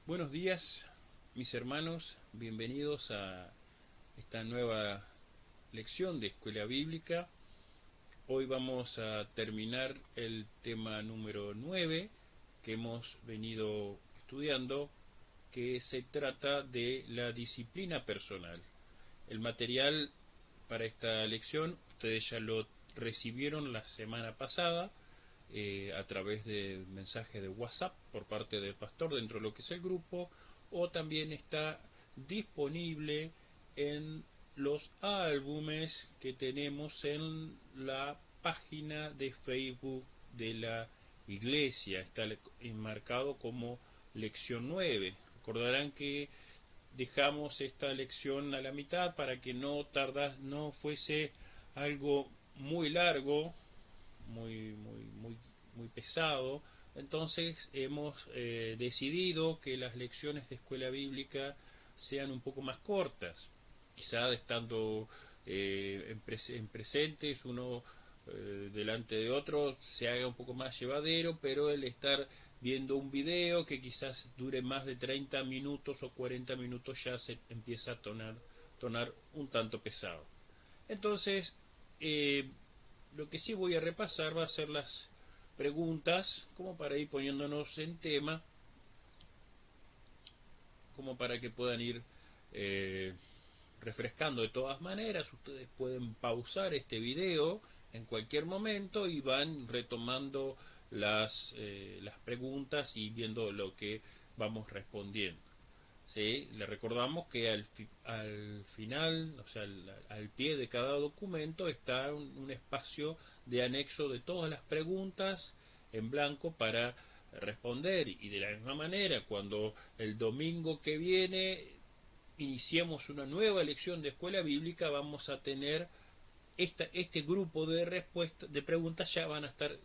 Buenos días, mis hermanos, bienvenidos a esta nueva lección de Escuela Bíblica. Hoy vamos a terminar el tema número 9 que hemos venido estudiando, que se trata de la disciplina personal. El material para esta lección ustedes ya lo recibieron la semana pasada a través de mensaje de WhatsApp por parte del pastor dentro de lo que es el grupo, o también está disponible en los álbumes que tenemos en la página de Facebook de la iglesia. Está enmarcado como lección 9. Recordarán que dejamos esta lección a la mitad para que no fuese algo muy largo, muy pesado. Entonces hemos decidido que las lecciones de escuela bíblica sean un poco más cortas, quizá estando en presentes uno delante de otro se haga un poco más llevadero, pero el estar viendo un video que quizás dure más de 30 minutos o 40 minutos ya se empieza a tornar un tanto pesado. Entonces, lo que sí voy a repasar va a ser las preguntas, como para ir poniéndonos en tema, como para que puedan ir eh, refrescando. De todas maneras, ustedes pueden pausar este video en cualquier momento y van retomando las preguntas y viendo lo que vamos respondiendo. ¿Sí? Le recordamos que al final, o sea, al pie de cada documento está un espacio de anexo de todas las preguntas en blanco para responder, y de la misma manera cuando el domingo que viene iniciemos una nueva lección de escuela bíblica vamos a tener este grupo de respuestas, de preguntas ya van a estar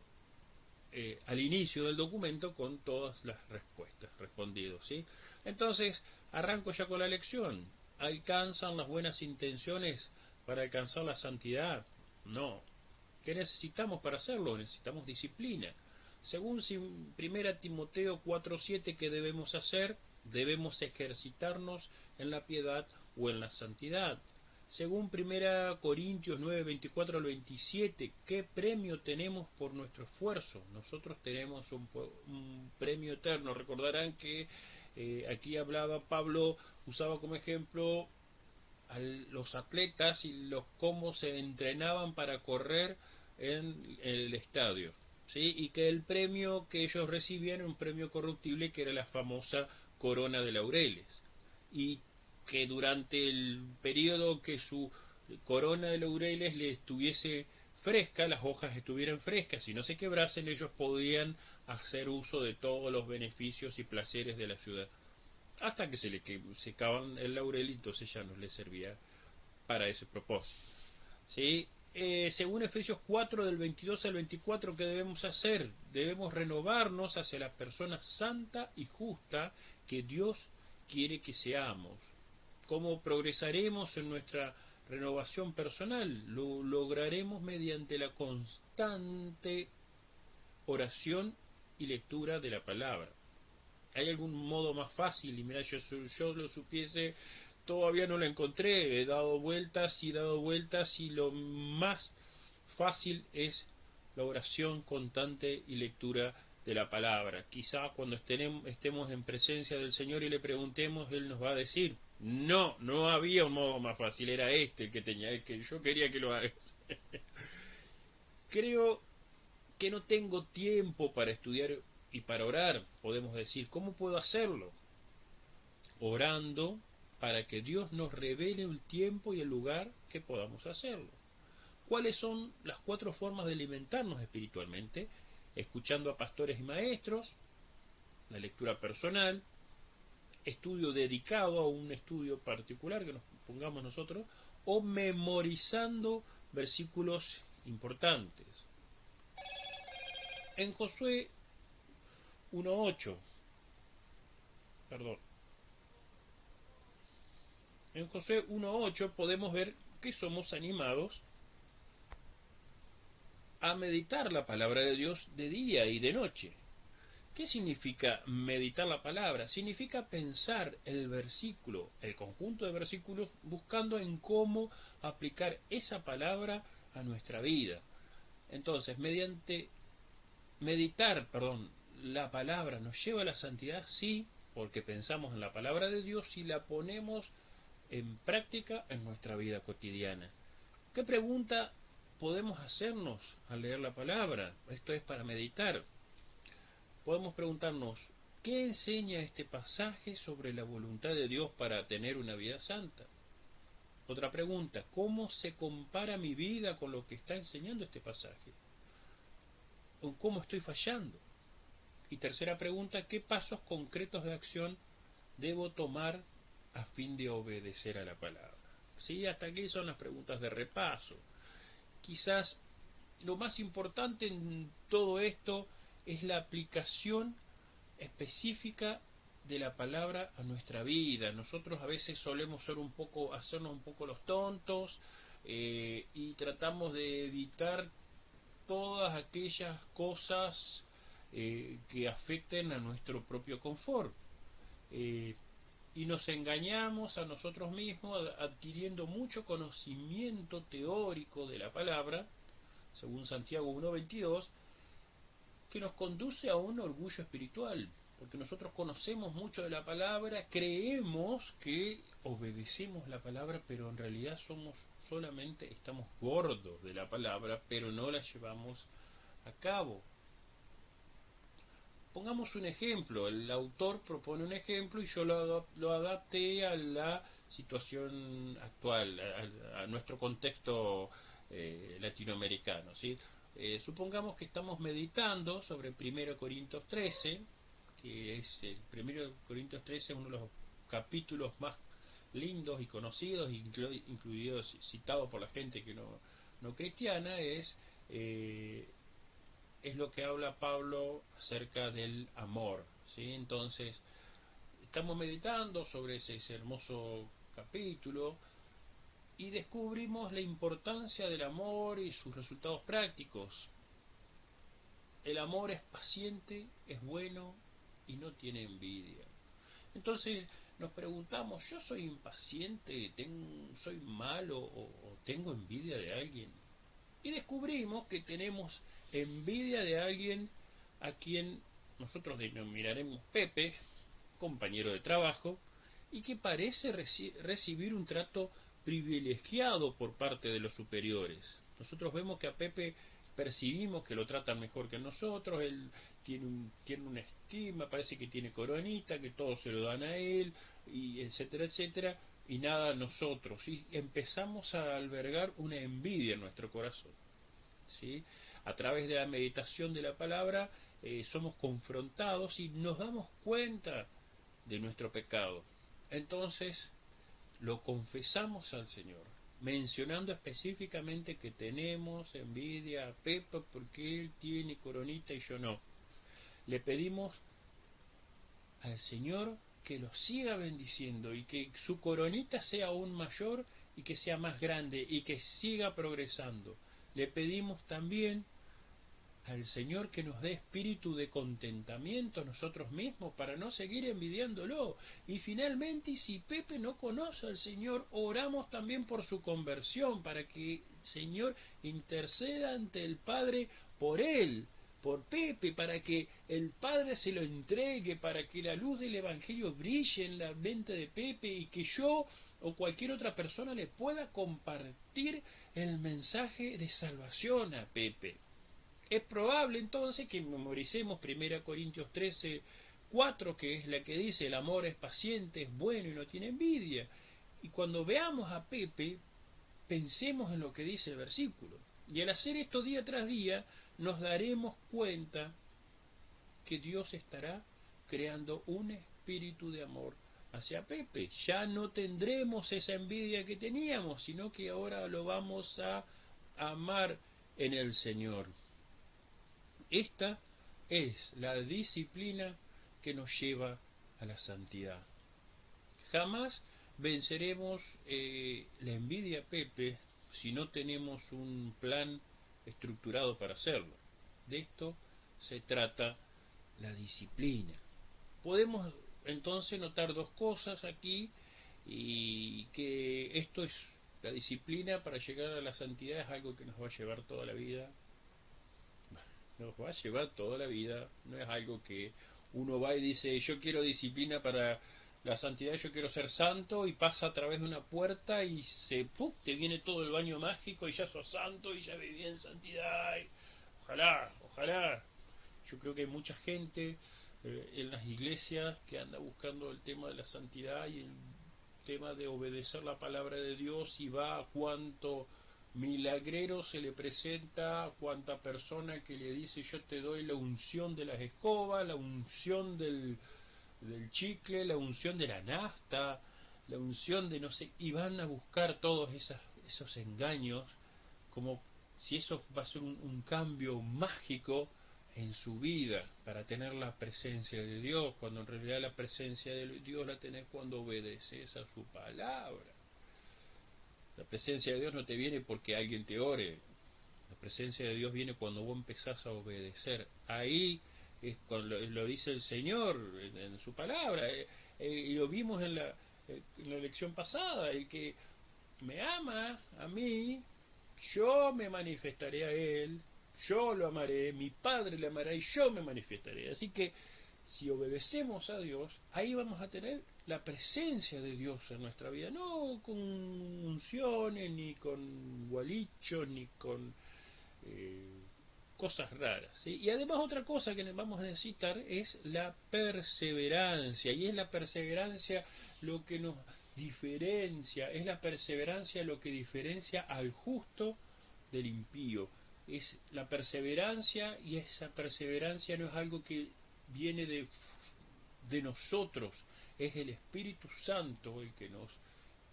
al inicio del documento con todas las respuestas respondidas, ¿sí? Entonces, arranco ya con la lección. ¿Alcanzan las buenas intenciones para alcanzar la santidad? No. ¿Qué necesitamos para hacerlo? Necesitamos disciplina. Según 1 Timoteo 4:7, ¿qué debemos hacer? Debemos ejercitarnos en la piedad o en la santidad. Según 1 Corintios 9:24 al 27, ¿qué premio tenemos por nuestro esfuerzo? Nosotros tenemos un premio eterno. Recordarán que aquí hablaba Pablo, usaba como ejemplo a los atletas y los cómo se entrenaban para correr en el estadio, ¿sí? Y que el premio que ellos recibían era un premio corruptible, que era la famosa corona de laureles, y que durante el periodo que su corona de laureles le estuviese fresca, las hojas estuvieran frescas y no se quebrasen, ellos podían hacer uso de todos los beneficios y placeres de la ciudad, hasta que se le secaban el laurel y entonces ya no le servía para ese propósito. ¿Sí? Según Efesios 4 del 22 al 24, ¿qué debemos hacer? Debemos renovarnos hacia la persona santa y justa que Dios quiere que seamos. ¿Cómo progresaremos en nuestra renovación personal? Lo lograremos mediante la constante oración y lectura de la palabra. ¿Hay algún modo más fácil? Y mira, yo lo supiese, todavía no lo encontré. He dado vueltas y dado vueltas y lo más fácil es la oración constante y lectura de la palabra. Quizá cuando estemos en presencia del Señor y le preguntemos, Él nos va a decir, no, no había un modo más fácil, era este el que tenía, el que yo quería que lo hagas. Creo que no tengo tiempo para estudiar y para orar. Podemos decir, ¿cómo puedo hacerlo? Orando para que Dios nos revele el tiempo y el lugar que podamos hacerlo. ¿Cuáles son las 4 formas de alimentarnos espiritualmente? Escuchando a pastores y maestros, la lectura personal, estudio dedicado a un estudio particular que nos pongamos nosotros, o memorizando versículos importantes. En Josué 1.8, perdón, en Josué 1.8 podemos ver que somos animados a meditar la palabra de Dios de día y de noche, ¿Qué significa meditar la palabra? Significa pensar el versículo, el conjunto de versículos, buscando en cómo aplicar esa palabra a nuestra vida. Entonces, la palabra nos lleva a la santidad, sí, porque pensamos en la palabra de Dios y la ponemos en práctica en nuestra vida cotidiana. ¿Qué pregunta podemos hacernos al leer la palabra? Esto es para meditar. Podemos preguntarnos, ¿qué enseña este pasaje sobre la voluntad de Dios para tener una vida santa? Otra pregunta, ¿cómo se compara mi vida con lo que está enseñando este pasaje? ¿O cómo estoy fallando? Y tercera pregunta, ¿qué pasos concretos de acción debo tomar a fin de obedecer a la palabra? Sí, hasta aquí son las preguntas de repaso. Quizás lo más importante en todo esto es la aplicación específica de la palabra a nuestra vida. Nosotros a veces solemos hacernos un poco los tontos y tratamos de evitar todas aquellas cosas que afecten a nuestro propio confort. Y nos engañamos a nosotros mismos adquiriendo mucho conocimiento teórico de la palabra, según Santiago 1:22, que nos conduce a un orgullo espiritual, porque nosotros conocemos mucho de la palabra, creemos que obedecemos la palabra, pero en realidad estamos gordos de la palabra, pero no la llevamos a cabo. Pongamos un ejemplo, el autor propone un ejemplo y yo lo adapté a la situación actual, a nuestro contexto latinoamericano, ¿sí? Supongamos que estamos meditando sobre 1 Corintios 13, que es el 1 Corintios 13, uno de los capítulos más lindos y conocidos, incluidos, citados por la gente que no cristiana, es lo que habla Pablo acerca del amor, ¿sí? Entonces, estamos meditando sobre ese hermoso capítulo y descubrimos la importancia del amor y sus resultados prácticos. El amor es paciente, es bueno y no tiene envidia. Entonces nos preguntamos, ¿yo soy impaciente, soy malo o tengo envidia de alguien? Y descubrimos que tenemos envidia de alguien a quien nosotros denominaremos Pepe, compañero de trabajo, y que parece recibir un trato privilegiado por parte de los superiores. Nosotros vemos que a Pepe percibimos que lo tratan mejor que nosotros, él tiene una estima, parece que tiene coronita, que todos se lo dan a él, y etcétera, etcétera, y nada a nosotros. Y empezamos a albergar una envidia en nuestro corazón, ¿sí? A través de la meditación de la palabra somos confrontados y nos damos cuenta de nuestro pecado. Entonces lo confesamos al Señor, mencionando específicamente que tenemos envidia a Pepa porque él tiene coronita y yo no. Le pedimos al Señor que lo siga bendiciendo y que su coronita sea aún mayor y que sea más grande y que siga progresando. Le pedimos también al Señor que nos dé espíritu de contentamiento a nosotros mismos para no seguir envidiándolo. Y finalmente, y si Pepe no conoce al Señor, oramos también por su conversión, para que el Señor interceda ante el Padre por él, por Pepe, para que el Padre se lo entregue, para que la luz del Evangelio brille en la mente de Pepe y que yo o cualquier otra persona le pueda compartir el mensaje de salvación a Pepe. Es probable entonces que memoricemos 1 Corintios 13:4, que es la que dice: el amor es paciente, es bueno y no tiene envidia. Y cuando veamos a Pepe, pensemos en lo que dice el versículo. Y al hacer esto día tras día, nos daremos cuenta que Dios estará creando un espíritu de amor hacia Pepe. Ya no tendremos esa envidia que teníamos, sino que ahora lo vamos a amar en el Señor. Esta es la disciplina que nos lleva a la santidad. Jamás venceremos la envidia a Pepe si no tenemos un plan estructurado para hacerlo. De esto se trata la disciplina. Podemos entonces notar dos cosas aquí, y que esto es, la disciplina para llegar a la santidad es algo que nos va a llevar toda la vida, nos va a llevar toda la vida, no es algo que uno va y dice yo quiero disciplina para la santidad, yo quiero ser santo, y pasa a través de una puerta y ¡pum!, te viene todo el baño mágico y ya sos santo y ya viví en santidad. Y ojalá, ojalá. Yo creo que hay mucha gente en las iglesias que anda buscando el tema de la santidad y el tema de obedecer la palabra de Dios, y va a cuanto milagrero se le presenta, a cuanta persona que le dice yo te doy la unción de las escobas, la unción del chicle, la unción de la nafta, la unción de no sé, y van a buscar todos esos engaños, como si eso va a ser un cambio mágico en su vida para tener la presencia de Dios, cuando en realidad la presencia de Dios la tenés cuando obedeces a su palabra. La presencia de Dios no te viene porque alguien te ore, la presencia de Dios viene cuando vos empezás a obedecer. Ahí es cuando lo dice el Señor en su palabra, y lo vimos en la lección pasada: el que me ama a mí, yo me manifestaré a él, yo lo amaré, mi Padre le amará y yo me manifestaré. Así que si obedecemos a Dios, ahí vamos a tener la presencia de Dios en nuestra vida, no con unciones, ni con gualichos, ni con cosas raras, ¿sí? Y además otra cosa que vamos a necesitar es la perseverancia, y es la perseverancia lo que nos diferencia, es la perseverancia lo que diferencia al justo del impío. Es la perseverancia, y esa perseverancia no es algo que viene de nosotros, es el Espíritu Santo el que nos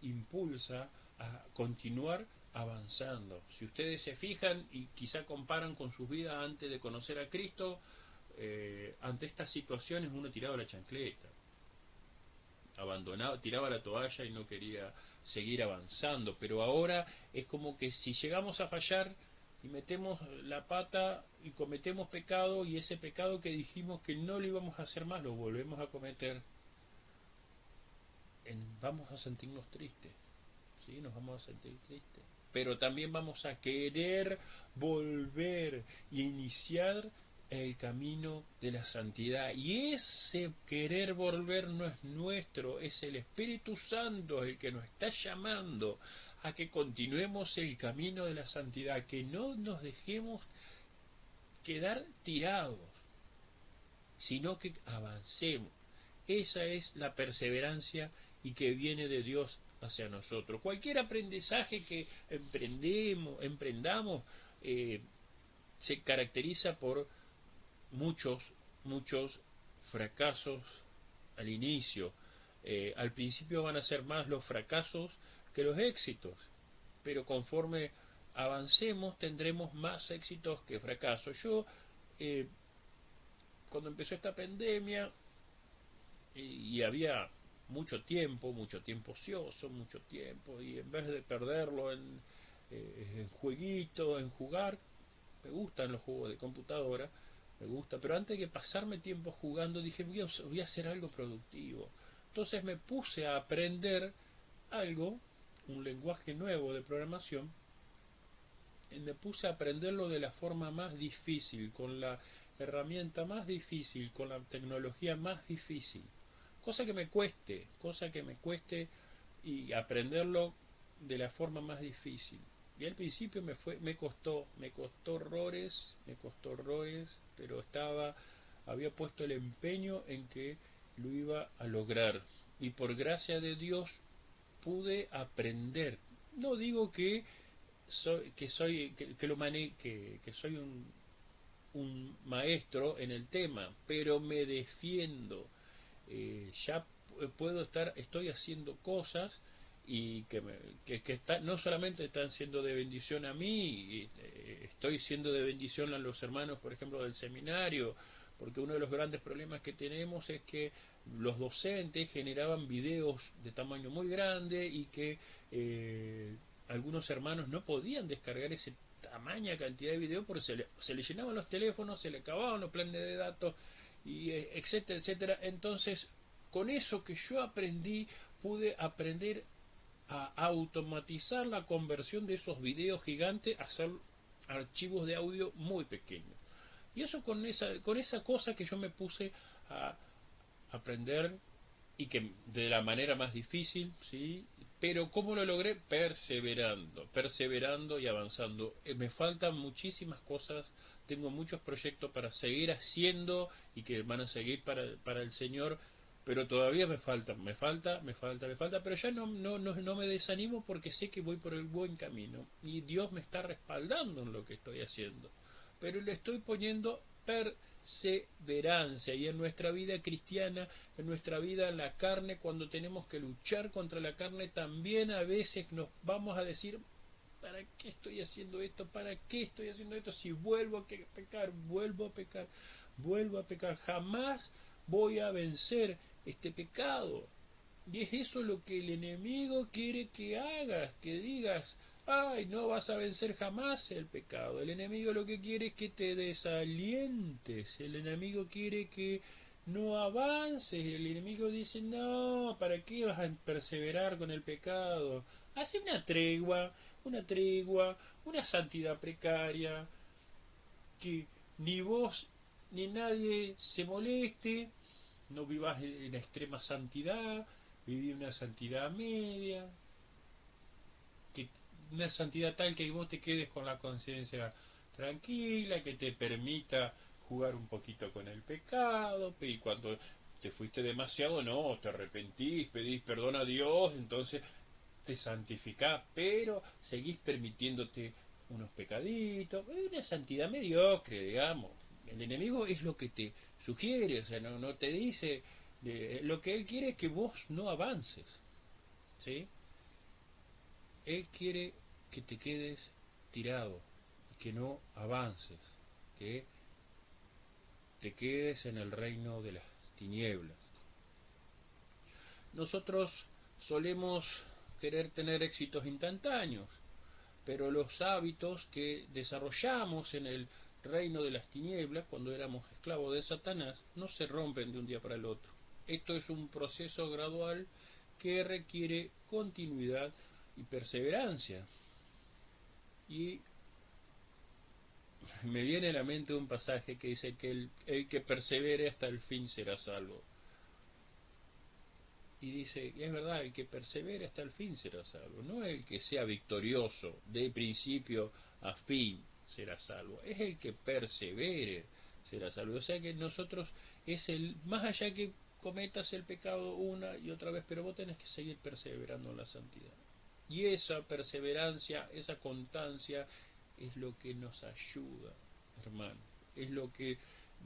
impulsa a continuar avanzando. Si ustedes se fijan y quizá comparan con sus vidas antes de conocer a Cristo, ante estas situaciones uno tiraba la chancleta, abandonaba, tiraba la toalla y no quería seguir avanzando. Pero ahora es como que si llegamos a fallar y metemos la pata y cometemos pecado, y ese pecado que dijimos que no lo íbamos a hacer más lo volvemos a cometer, vamos a sentirnos tristes, ¿sí? Nos vamos a sentir tristes, pero también vamos a querer volver y iniciar el camino de la santidad, y ese querer volver no es nuestro, es el Espíritu Santo el que nos está llamando a que continuemos el camino de la santidad, que no nos dejemos quedar tirados, sino que avancemos. Esa es la perseverancia y que viene de Dios hacia nosotros. Cualquier aprendizaje que emprendamos se caracteriza por muchos fracasos al inicio. Al principio van a ser más los fracasos que los éxitos, pero conforme avancemos tendremos más éxitos que fracasos. Yo, cuando empezó esta pandemia, y había mucho tiempo ocioso, mucho tiempo, y en vez de perderlo en jueguitos, en jugar, me gustan los juegos de computadora, me gusta, pero antes de pasarme tiempo jugando dije voy a hacer algo productivo. Entonces me puse a aprender algo, un lenguaje nuevo de programación, y me puse a aprenderlo de la forma más difícil, con la herramienta más difícil, con la tecnología más difícil, cosa que me cueste y aprenderlo de la forma más difícil. Y al principio me costó horrores, pero había puesto el empeño en que lo iba a lograr, y por gracia de Dios pude aprender. No digo que soy un maestro en el tema, pero me defiendo. Ya estoy haciendo cosas y no solamente están siendo de bendición a mí, estoy siendo de bendición a los hermanos, por ejemplo, del seminario, porque uno de los grandes problemas que tenemos es que los docentes generaban videos de tamaño muy grande, y que algunos hermanos no podían descargar ese tamaña cantidad de videos porque se le llenaban los teléfonos, se le acababan los planes de datos, y etcétera, etcétera. Entonces, con eso que yo aprendí, pude aprender a automatizar la conversión de esos videos gigantes a hacer archivos de audio muy pequeños. Y eso con esa cosa que yo me puse a aprender y que de la manera más difícil, ¿sí? Pero ¿cómo lo logré? Perseverando, perseverando y avanzando. Me faltan muchísimas cosas, tengo muchos proyectos para seguir haciendo y que van a seguir para el Señor, pero todavía me falta, pero ya no me desanimo porque sé que voy por el buen camino y Dios me está respaldando en lo que estoy haciendo. Pero le estoy poniendo perseverancia, y en nuestra vida cristiana, en nuestra vida en la carne, cuando tenemos que luchar contra la carne, también a veces nos vamos a decir: ¿para qué estoy haciendo esto? ¿Para qué estoy haciendo esto? Si vuelvo a pecar, vuelvo a pecar, vuelvo a pecar, jamás voy a vencer este pecado. Y es eso lo que el enemigo quiere que hagas, que digas: ay, no vas a vencer jamás el pecado. El enemigo lo que quiere es que te desalientes. El enemigo quiere que no avances. El enemigo dice: no, ¿para qué vas a perseverar con el pecado? Hace una santidad precaria, que ni vos ni nadie se moleste, no vivas en extrema santidad, viví una santidad media, que una santidad tal que vos te quedes con la conciencia tranquila, que te permita jugar un poquito con el pecado, y cuando te fuiste demasiado, no, te arrepentís, pedís perdón a Dios, entonces te santificás, pero seguís permitiéndote unos pecaditos, una santidad mediocre, digamos. El enemigo es lo que te sugiere, o sea, no te dice, lo que él quiere es que vos no avances, ¿sí? Él quiere que te quedes tirado, que no avances, que te quedes en el reino de las tinieblas. Nosotros solemos querer tener éxitos instantáneos, pero los hábitos que desarrollamos en el reino de las tinieblas, cuando éramos esclavos de Satanás, no se rompen de un día para el otro. Esto es un proceso gradual que requiere continuidad y perseverancia. Y me viene a la mente un pasaje que dice que el que persevere hasta el fin será salvo. Y dice: es verdad, el que persevere hasta el fin será salvo. No el que sea victorioso de principio a fin será salvo, es el que persevere será salvo. O sea que nosotros es el, más allá que cometas el pecado una y otra vez, pero vos tenés que seguir perseverando en la santidad. Y esa perseverancia, esa constancia es lo que nos ayuda, hermano. Es lo que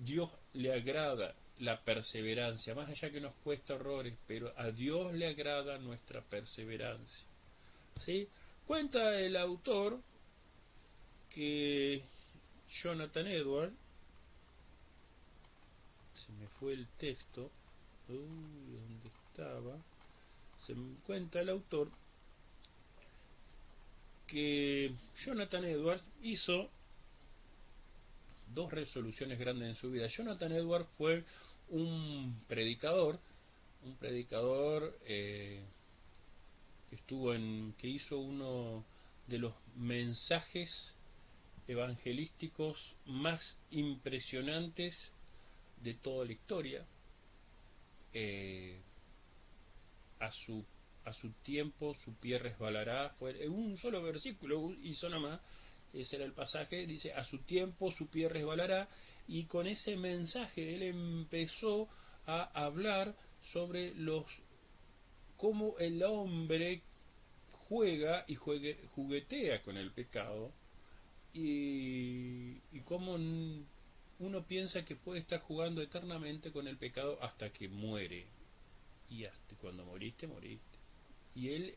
Dios le agrada, la perseverancia, más allá que nos cuesta horrores, pero a Dios le agrada nuestra perseverancia. ¿Sí? Cuenta el autor que Jonathan Edwards, se me fue el texto, ¿dónde estaba? Se me cuenta el autor que Jonathan Edwards hizo dos resoluciones grandes en su vida. Jonathan Edwards fue un predicador que hizo uno de los mensajes evangelísticos más impresionantes de toda la historia. A su tiempo su pie resbalará, fue en un solo versículo hizo nada más. Ese era el pasaje, dice: a su tiempo su pie resbalará. Y con ese mensaje él empezó a hablar sobre cómo el hombre juguetea con el pecado, y cómo uno piensa que puede estar jugando eternamente con el pecado hasta que muere, y hasta cuando moriste, moriste. Y él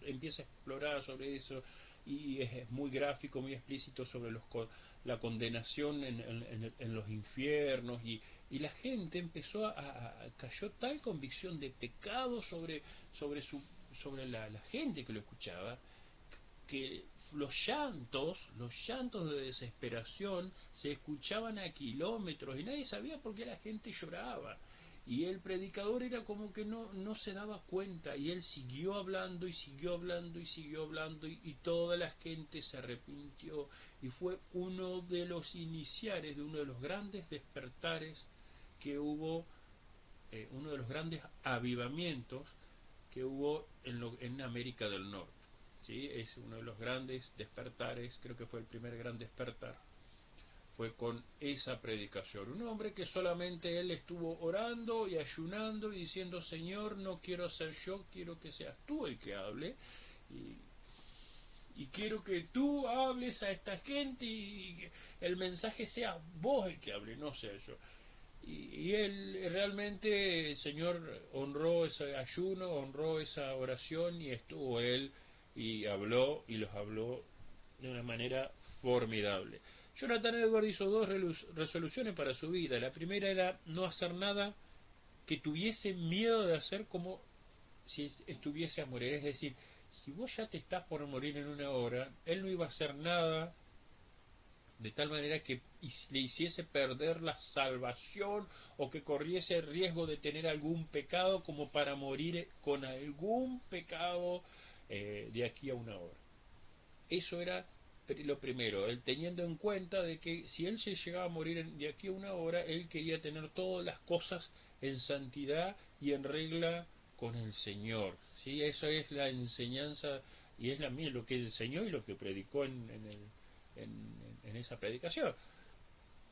empieza a explorar sobre eso, y es muy gráfico, muy explícito sobre la condenación en los infiernos, y la gente empezó cayó tal convicción de pecado sobre la gente que lo escuchaba, que los llantos de desesperación se escuchaban a kilómetros y nadie sabía por qué la gente lloraba. Y el predicador era como que no se daba cuenta y él siguió hablando y siguió hablando y siguió hablando y toda la gente se arrepintió y fue uno de los iniciares de uno de los grandes despertares que hubo, uno de los grandes avivamientos que hubo en América del Norte. ¿Sí? Es uno de los grandes despertares, creo que fue el primer gran despertar, fue con esa predicación. Un hombre que solamente él estuvo orando y ayunando y diciendo: Señor, no quiero ser yo, quiero que seas tú el que hable, y quiero que tú hables a esta gente y que el mensaje sea vos el que hable, no sea yo. Y él realmente, el Señor honró ese ayuno, honró esa oración y estuvo él y habló y los habló de una manera formidable. Jonathan Edwards hizo dos resoluciones para su vida. La primera era no hacer nada que tuviese miedo de hacer como si estuviese a morir. Es decir, si vos ya te estás por morir en una hora, él no iba a hacer nada de tal manera que le hiciese perder la salvación o que corriese el riesgo de tener algún pecado como para morir con algún pecado de aquí a una hora. Eso era lo primero, él teniendo en cuenta de que si él se llegaba a morir de aquí a una hora, él quería tener todas las cosas en santidad y en regla con el Señor. ¿Sí? Eso es la enseñanza y es lo que enseñó y lo que predicó en esa predicación.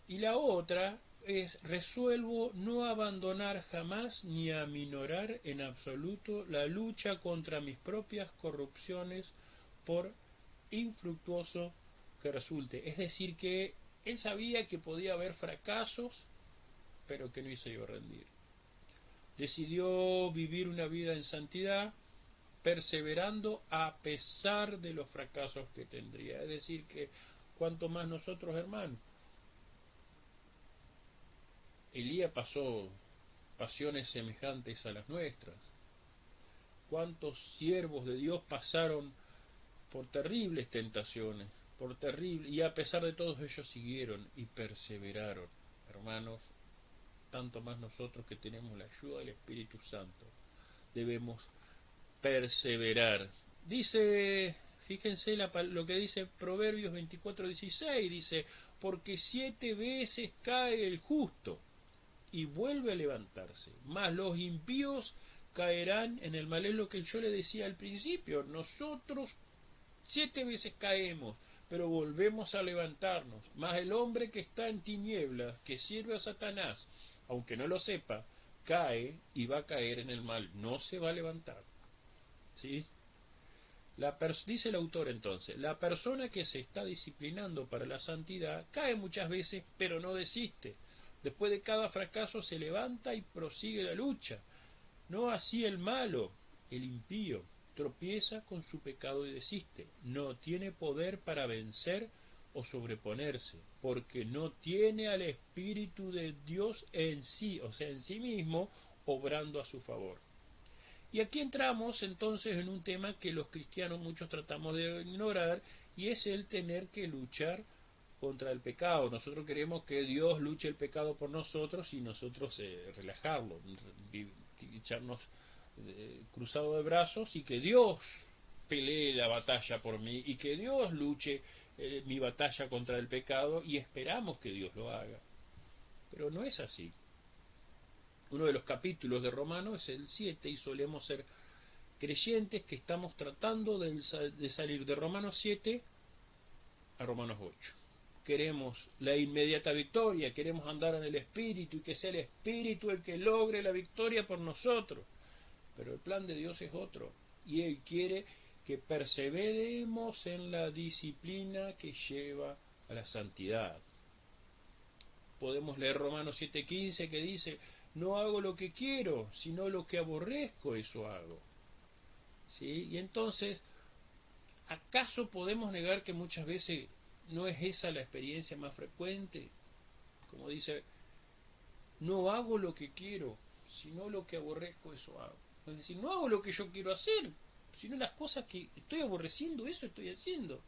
Y la otra es: resuelvo no abandonar jamás ni aminorar en absoluto la lucha contra mis propias corrupciones por infructuoso que resulte. Es decir, que él sabía que podía haber fracasos, pero que no se iba a rendir. Decidió vivir una vida en santidad, perseverando a pesar de los fracasos que tendría. Es decir, que cuanto más nosotros, hermanos. Elías pasó pasiones semejantes a las nuestras. Cuántos siervos de Dios pasaron por terribles tentaciones, y a pesar de todo ellos siguieron y perseveraron. Hermanos, tanto más nosotros que tenemos la ayuda del Espíritu Santo, debemos perseverar. Dice, fíjense lo que dice Proverbios 24:16, dice: porque 7 veces cae el justo y vuelve a levantarse, mas los impíos caerán en el mal. Es lo que yo le decía al principio, nosotros 7 veces caemos, pero volvemos a levantarnos. Mas el hombre que está en tinieblas, que sirve a Satanás, aunque no lo sepa, cae y va a caer en el mal, no se va a levantar. ¿Sí? Dice el autor entonces: la persona que se está disciplinando para la santidad cae muchas veces, pero no desiste. Después de cada fracaso se levanta y prosigue la lucha. No así el malo, el impío, tropieza con su pecado y desiste. No tiene poder para vencer o sobreponerse, porque no tiene al Espíritu de Dios en sí, o sea, en sí mismo, obrando a su favor. Y aquí entramos entonces en un tema que los cristianos muchos tratamos de ignorar, y es el tener que luchar contra el pecado. Nosotros queremos que Dios luche el pecado por nosotros y nosotros relajarlo, echarnos cruzado de brazos y que Dios pelee la batalla por mí y que Dios luche mi batalla contra el pecado, y esperamos que Dios lo haga. Pero no es así. Uno de los capítulos de Romanos es el 7 y solemos ser creyentes que estamos tratando de salir de Romanos 7 a Romanos 8. Queremos la inmediata victoria, queremos andar en el Espíritu y que sea el Espíritu el que logre la victoria por nosotros. Pero el plan de Dios es otro, y Él quiere que perseveremos en la disciplina que lleva a la santidad. Podemos leer Romanos 7:15 que dice: no hago lo que quiero, sino lo que aborrezco, eso hago. ¿Sí? Y entonces, ¿acaso podemos negar que muchas veces no es esa la experiencia más frecuente? Como dice, no hago lo que quiero, sino lo que aborrezco, eso hago. Es decir, no hago lo que yo quiero hacer, sino las cosas que estoy aborreciendo, eso estoy haciendo.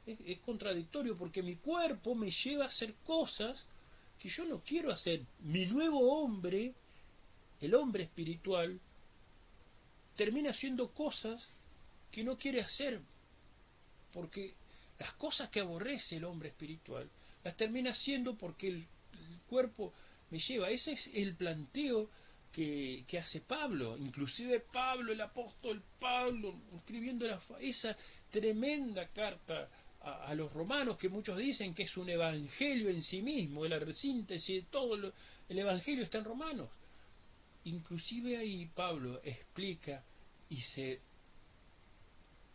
Es contradictorio porque mi cuerpo me lleva a hacer cosas que yo no quiero hacer. Mi nuevo hombre, el hombre espiritual, termina haciendo cosas que no quiere hacer, porque las cosas que aborrece el hombre espiritual las termina haciendo porque el cuerpo me lleva. Ese es el planteo que hace Pablo, inclusive Pablo, el apóstol Pablo, escribiendo esa tremenda carta a los romanos, que muchos dicen que es un evangelio en sí mismo, la síntesis de todo el evangelio está en Romanos. Inclusive ahí Pablo explica y se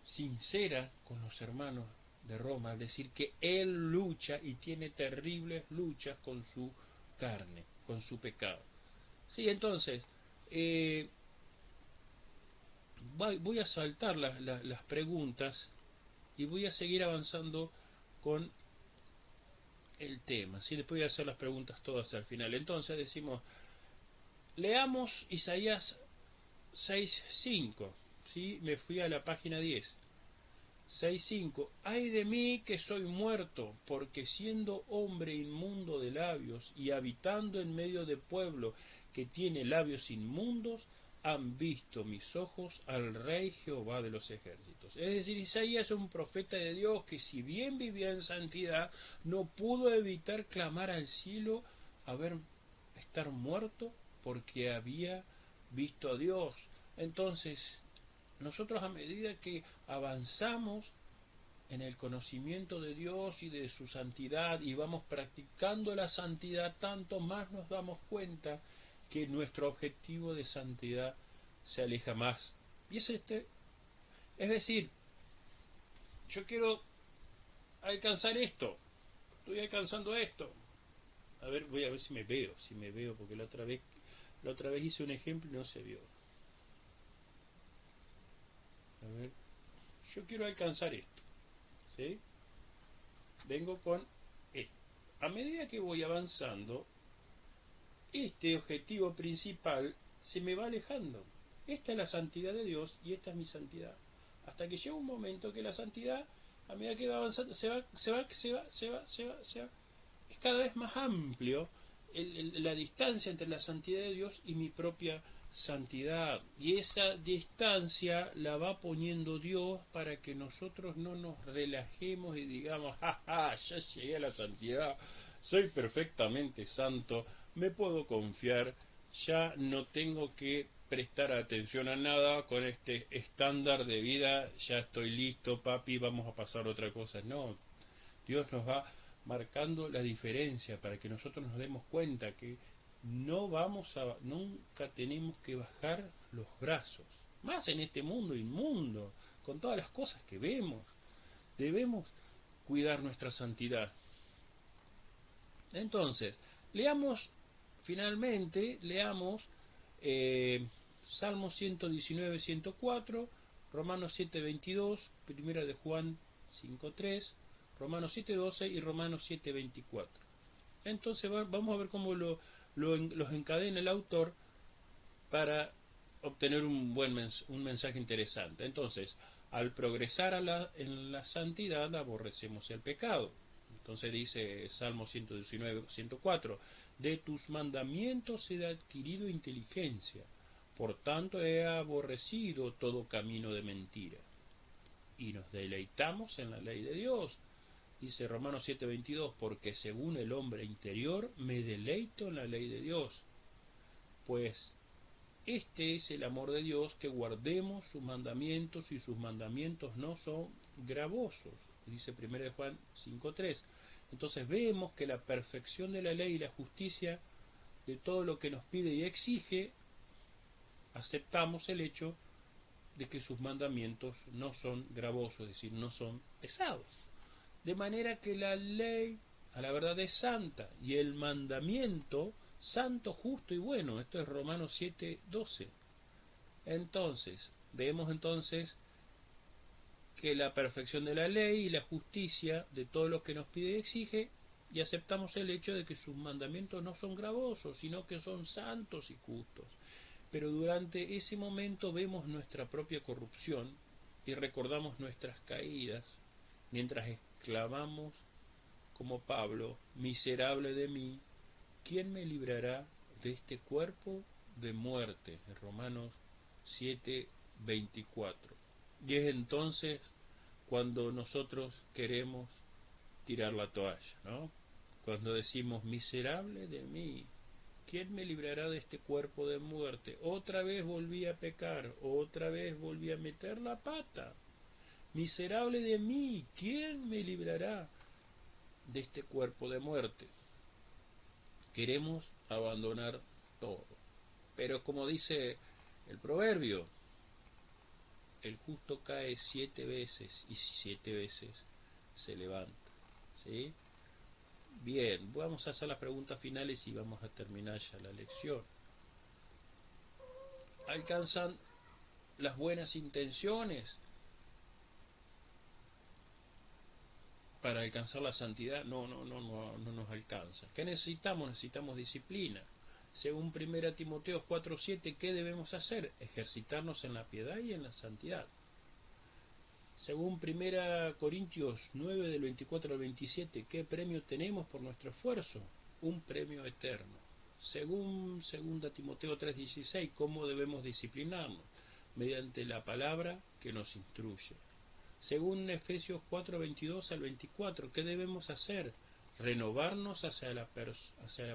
sincera con los hermanos de Roma, es decir, que él lucha y tiene terribles luchas con su carne, con su pecado. Sí, entonces, voy a saltar las preguntas y voy a seguir avanzando con el tema. ¿Sí? Después voy a hacer las preguntas todas al final. Entonces decimos, leamos Isaías 6.5. ¿Sí? Me fui a la página 10. 6.5. Ay de mí que soy muerto, porque siendo hombre inmundo de labios y habitando en medio de pueblo que tiene labios inmundos, han visto mis ojos al Rey Jehová de los ejércitos. Es decir, Isaías es un profeta de Dios que, si bien vivía en santidad, no pudo evitar clamar al cielo estar muerto porque había visto a Dios. Entonces, nosotros, a medida que avanzamos en el conocimiento de Dios y de su santidad y vamos practicando la santidad, tanto más nos damos cuenta que nuestro objetivo de santidad se aleja más. Y es decir, yo quiero alcanzar esto, estoy alcanzando esto. Voy a ver si me veo, porque la otra vez hice un ejemplo y no se vio. A ver, yo quiero alcanzar esto, ¿sí? Vengo con esto. A medida que voy avanzando, este objetivo principal se me va alejando. Esta es la santidad de Dios y esta es mi santidad. Hasta que llega un momento que la santidad, a medida que va avanzando, se va. Es cada vez más amplio la distancia entre la santidad de Dios y mi propia santidad. Y esa distancia la va poniendo Dios para que nosotros no nos relajemos y digamos, ja, ya llegué a la santidad, soy perfectamente santo, me puedo confiar, ya no tengo que prestar atención a nada, con este estándar de vida ya estoy listo, papi, vamos a pasar a otra cosa. No, Dios nos va marcando la diferencia para que nosotros nos demos cuenta que nunca tenemos que bajar los brazos, más en este mundo inmundo, con todas las cosas que vemos. Debemos cuidar nuestra santidad. Entonces, finalmente leamos Salmos 119, 104, Romanos 7:22, Primera de Juan 5:3, Romanos 7:12 y Romanos 7:24. Entonces vamos a ver cómo los encadena el autor para obtener un mensaje interesante. Entonces, al progresar en la santidad, aborrecemos el pecado. Entonces dice Salmo 119, 104, de tus mandamientos he adquirido inteligencia, por tanto he aborrecido todo camino de mentira. Y nos deleitamos en la ley de Dios. Dice Romanos 7:22, porque según el hombre interior me deleito en la ley de Dios. Pues este es el amor de Dios, que guardemos sus mandamientos, y sus mandamientos no son gravosos. Dice 1 Juan 5:3. Entonces vemos que la perfección de la ley y la justicia de todo lo que nos pide y exige, aceptamos el hecho de que sus mandamientos no son gravosos, es decir, no son pesados. De manera que la ley, a la verdad, es santa, y el mandamiento santo, justo y bueno. Esto es Romanos 7:12. Entonces, vemos que la perfección de la ley y la justicia de todo lo que nos pide y exige, y aceptamos el hecho de que sus mandamientos no son gravosos, sino que son santos y justos. pero durante ese momento vemos nuestra propia corrupción y recordamos nuestras caídas, mientras exclamamos como Pablo, miserable de mí, ¿quién me librará de este cuerpo de muerte? En Romanos 7:24. Y es entonces cuando nosotros queremos tirar la toalla, ¿no? Cuando decimos, miserable de mí, ¿quién me librará de este cuerpo de muerte? Otra vez volví a pecar, otra vez volví a meter la pata. Miserable de mí, ¿quién me librará de este cuerpo de muerte? Queremos abandonar todo. Pero como dice el proverbio, el justo cae 7 veces y 7 veces se levanta. ¿Sí? Bien, vamos a hacer las preguntas finales y vamos a terminar ya la lección. ¿Alcanzan las buenas intenciones para alcanzar la santidad? No nos alcanza. ¿Qué necesitamos? Necesitamos disciplina. Según 1 Timoteo 4:7, ¿qué debemos hacer? Ejercitarnos en la piedad y en la santidad. Según 1 Corintios 9 del 24 al 27, ¿qué premio tenemos por nuestro esfuerzo? Un premio eterno. Según 2 Timoteo 3:16, ¿cómo debemos disciplinarnos? Mediante la palabra que nos instruye. Según Efesios 4:22 al 24, ¿qué debemos hacer? Renovarnos hacia la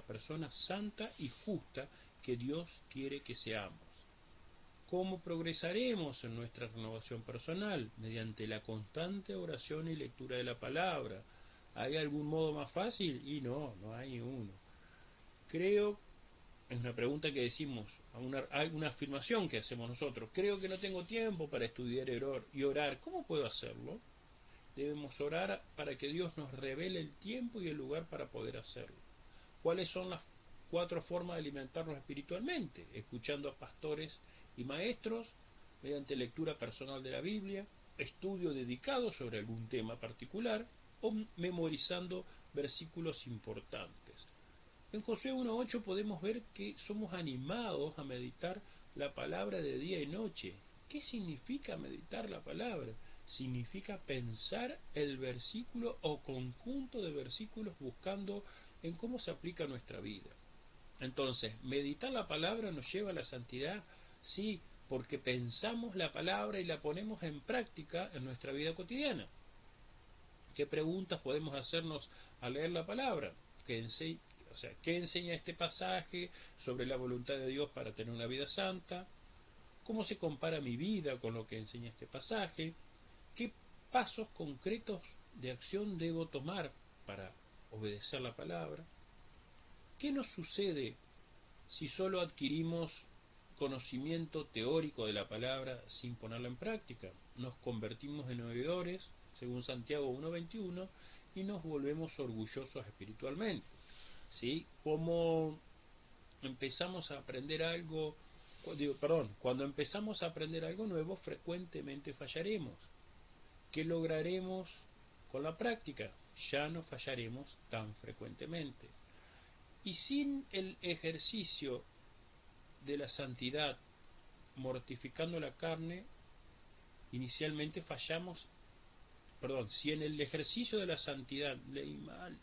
persona santa y justa que Dios quiere que seamos. ¿Cómo progresaremos en nuestra renovación personal? Mediante la constante oración y lectura de la palabra. ¿Hay algún modo más fácil? Y no hay uno. Creo, es una pregunta que decimos, una afirmación que hacemos nosotros. Creo que no tengo tiempo para estudiar y orar. ¿Cómo puedo hacerlo? Debemos orar para que Dios nos revele el tiempo y el lugar para poder hacerlo. ¿Cuáles son las 4 formas de alimentarnos espiritualmente? Escuchando a pastores y maestros, mediante lectura personal de la Biblia, estudio dedicado sobre algún tema particular o memorizando versículos importantes. En Josué 1:8 podemos ver que somos animados a meditar la palabra de día y noche. ¿Qué significa meditar la palabra? Significa pensar el versículo o conjunto de versículos buscando en cómo se aplica a nuestra vida. Entonces, meditar la palabra nos lleva a la santidad, sí, porque pensamos la palabra y la ponemos en práctica en nuestra vida cotidiana. ¿Qué preguntas podemos hacernos al leer la palabra? ¿Qué enseña este pasaje sobre la voluntad de Dios para tener una vida santa? ¿Cómo se compara mi vida con lo que enseña este pasaje? ¿Qué pasos concretos de acción debo tomar para obedecer la palabra? ¿Qué nos sucede si solo adquirimos conocimiento teórico de la palabra sin ponerla en práctica? Nos convertimos en oidores, según Santiago 1:21, y nos volvemos orgullosos espiritualmente. ¿Sí? Como empezamos a aprender algo, cuando empezamos a aprender algo nuevo, frecuentemente fallaremos. ¿Qué lograremos con la práctica? Ya no fallaremos tan frecuentemente. Y sin el ejercicio de la santidad, mortificando la carne, inicialmente fallamos. Si en el ejercicio de la santidad,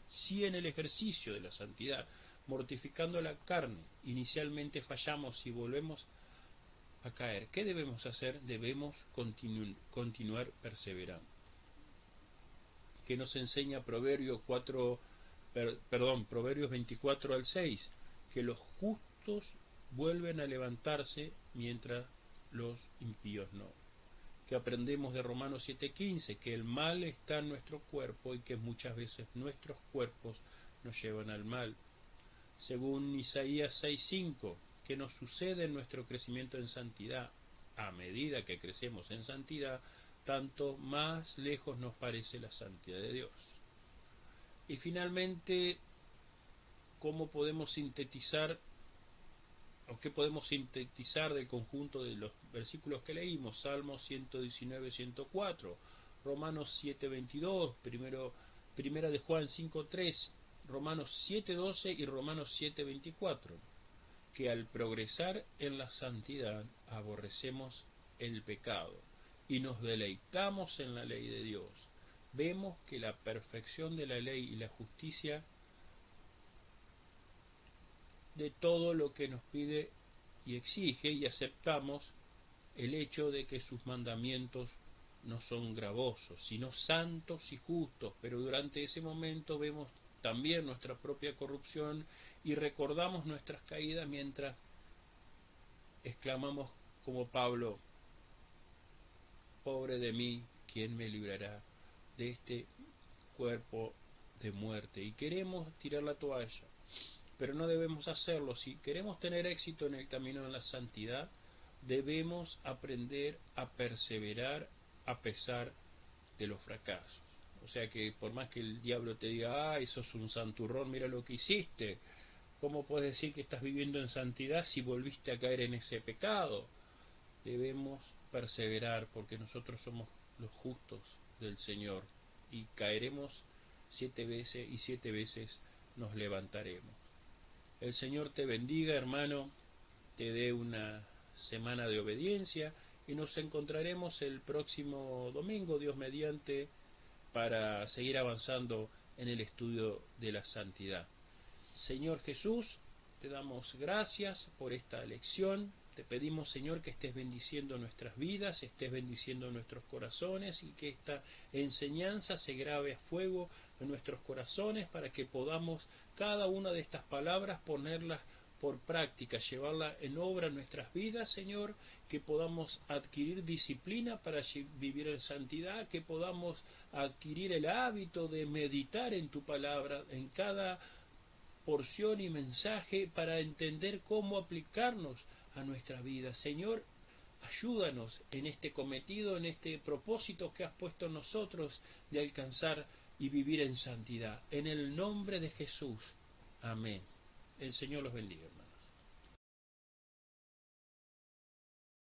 si en el ejercicio de la santidad, mortificando la carne, inicialmente fallamos y volvemos a caer, ¿qué debemos hacer? Debemos continuar perseverando. ¿Qué nos enseña Proverbios 24 al 6? Que los justos vuelven a levantarse mientras los impíos no. Que aprendemos de Romanos 7:15, que el mal está en nuestro cuerpo y que muchas veces nuestros cuerpos nos llevan al mal. Según Isaías 6:5, que nos sucede en nuestro crecimiento en santidad. A medida que crecemos en santidad, tanto más lejos nos parece la santidad de Dios. Y finalmente, ¿cómo podemos sintetizar o qué podemos sintetizar del conjunto de los versículos que leímos? Salmos 119-104, Romanos 7:22, primera de Juan 5:3, Romanos 7:12 y Romanos 7:24. que al progresar en la santidad aborrecemos el pecado y nos deleitamos en la ley de Dios. Vemos que la perfección de la ley y la justicia de todo lo que nos pide y exige, y aceptamos el hecho de que sus mandamientos no son gravosos, sino santos y justos, pero durante ese momento vemos también nuestra propia corrupción y recordamos nuestras caídas mientras exclamamos como Pablo: pobre de mí, ¿quién me librará de este cuerpo de muerte? Y queremos tirar la toalla, pero no debemos hacerlo. Si queremos tener éxito en el camino de la santidad, debemos aprender a perseverar a pesar de los fracasos. O sea que por más que el diablo te diga: ay, sos un santurrón, mira lo que hiciste, ¿cómo puedes decir que estás viviendo en santidad si volviste a caer en ese pecado? Debemos perseverar, porque nosotros somos los justos del Señor, y caeremos 7 veces y 7 veces nos levantaremos. El Señor te bendiga, hermano, te dé una semana de obediencia, y nos encontraremos el próximo domingo, Dios mediante, para seguir avanzando en el estudio de la santidad. Señor Jesús, te damos gracias por esta lección. Te pedimos, Señor, que estés bendiciendo nuestras vidas, estés bendiciendo nuestros corazones, y que esta enseñanza se grabe a fuego en nuestros corazones para que podamos cada una de estas palabras ponerlas por práctica, llevarla en obra en nuestras vidas, Señor, que podamos adquirir disciplina para vivir en santidad, que podamos adquirir el hábito de meditar en tu palabra, en cada porción y mensaje, para entender cómo aplicarnos a nuestra vida. Señor, ayúdanos en este cometido, en este propósito que has puesto en nosotros de alcanzar y vivir en santidad. En el nombre de Jesús. Amén. El Señor los bendiga, hermano.